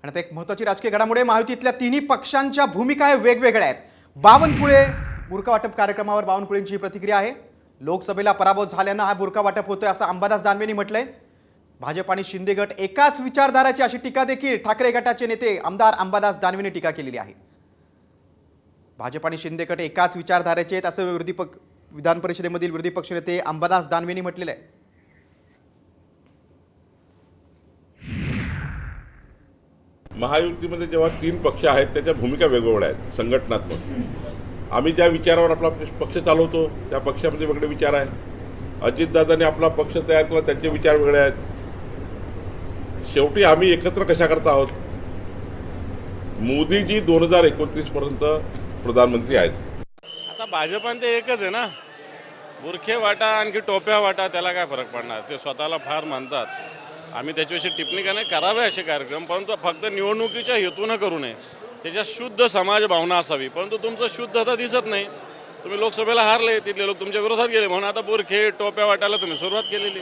आणि आता एक महत्त्वाची राजकीय घडामोडी, महायुतीतल्या तिन्ही पक्षांच्या भूमिका वेगवेगळ्या आहेत. बावनकुळे बुरका वाटप कार्यक्रमावर बावनकुळेंची प्रतिक्रिया आहे. लोकसभेला पराभव झाल्यानं हा बुरका वाटप होतोय असं अंबादास दानवेंनी म्हटलंय. भाजप आणि शिंदे गट एकाच विचारधाराची अशी टीका देखील ठाकरे गटाचे नेते आमदार अंबादास दानवेंनी टीका केलेली आहे. भाजप आणि शिंदे गट एकाच विचारधारेचे आहेत असं विधान परिषदेमधील विरोधी पक्षनेते अंबादास दानवेंनी म्हटलेलं आहे. महायुतीमध्ये जेव्हा तीन पक्ष आहेत त्याच्या भूमिका वेगवेगळ्या आहेत संघटनात्मक. आम्ही ज्या विचारावर आपला पक्ष चालवतो त्या पक्षामध्ये वेगळे विचार आहेत. अजितदादांनी आपला पक्ष तयार केला, त्यांचे विचार वेगळे आहेत. शेवटी आम्ही एकत्र कशा करता आहोत. मोदीजी 2029 पर्यंत प्रधानमंत्री आहेत. आता भाजपान ते एकच आहे ना, बुरखे वाटा आणखी टोप्या वाटा, त्याला काय फरक पडणार. ते स्वतःला फार मानतात. आम्ही त्याच्याविषयी टिप्पणी करणे करावे असे कार्यक्रम, परंतु फक्त निवडणुकीच्या हेतून करू नये. त्याच्यात शुद्ध समाज भावना असावी, परंतु तुमचं शुद्धता दिसत नाही. तुम्ही लोकसभेला हारले, तिथले लोक तुमच्या विरोधात गेले म्हणून आता बुरखे टोप्या वाटायला तुम्ही सुरुवात केलेली.